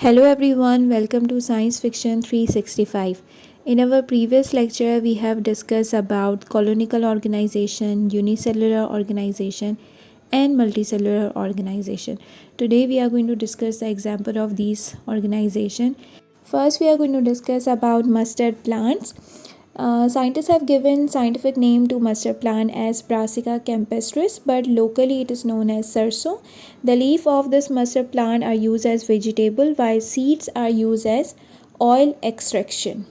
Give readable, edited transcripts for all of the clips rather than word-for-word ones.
Hello everyone, welcome to Science Fiction 365. In our previous lecture, we have discussed about colonial organization, unicellular organization, and multicellular organization. Today we are going to discuss the example of these organization. First, we are going to discuss about mustard plants. Scientists have given scientific name to mustard plant as Brassica campestris, but locally it is known as sarso. The leaf of this mustard plant are used as vegetable, while seeds are used as oil extraction.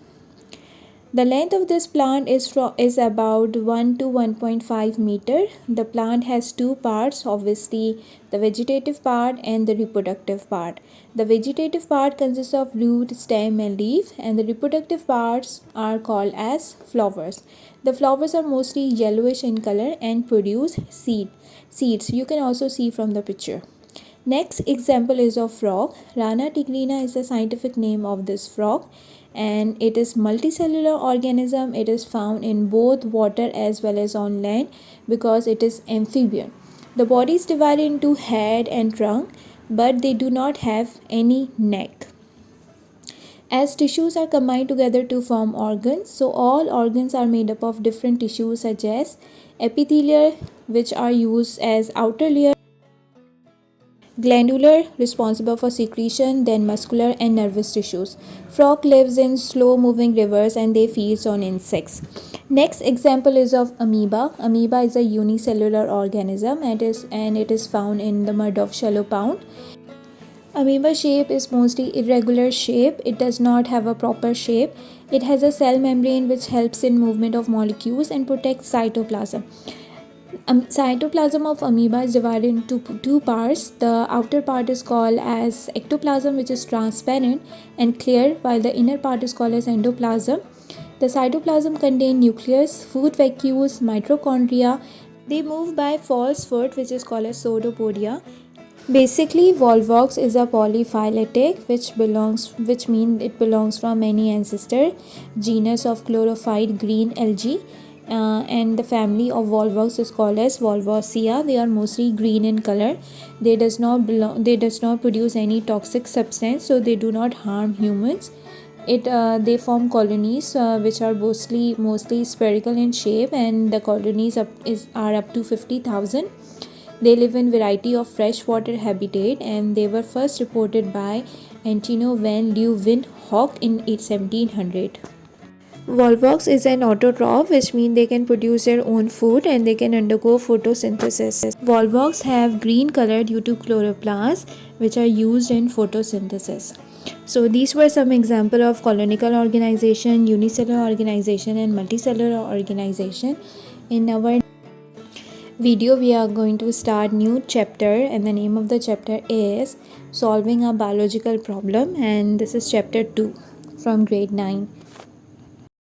The length of this plant is about 1 to 1.5 meter. The plant has two parts, obviously the vegetative part and the reproductive part. The vegetative part consists of root, stem and leaf, and the reproductive parts are called as flowers. The flowers are mostly yellowish in color and produce seeds. You can also see from the picture. Next example is of frog. Rana tigrina is the scientific name of this frog, and it is multicellular organism. It is found in both water as well as on land because it is amphibian. The body is divided into head and trunk, but they do not have any neck. As tissues are combined together to form organs, so all organs are made up of different tissues such as epithelial, which are used as outer layer, glandular, responsible for secretion, then muscular and nervous tissues. Frog lives in slow moving rivers and they feeds on insects. Next example is of amoeba. Amoeba is a unicellular organism and it is found in the mud of shallow pond. Amoeba shape is mostly irregular shape. It does not have a proper shape. It has a cell membrane which helps in movement of molecules and protects cytoplasm. Cytoplasm of amoeba is divided into two parts. The outer part is called as ectoplasm, which is transparent and clear, while the inner part is called as endoplasm. The cytoplasm contains nucleus, food vacuoles, mitochondria. They move by false foot, which is called as pseudopodia. Basically, Volvox is a polyphyletic, which means it belongs from many ancestors. Genus of chlorophyte green algae. And the family of Volvox is called as Volvosia. They are mostly green in color. They does not produce any toxic substance, so they do not harm humans. They form colonies which are mostly spherical in shape, and the colonies are up to 50,000. They live in variety of freshwater habitat, and they were first reported by Antino van Leeuwenhoek in 1700. Volvox is an autotroph, which means they can produce their own food and they can undergo photosynthesis. Volvox have green color due to chloroplasts, which are used in photosynthesis. So these were some example of colonial organization, unicellular organization and multicellular organization. In our video we are going to start new chapter, and the name of the chapter is solving a biological problem, and this is chapter 2 from grade 9.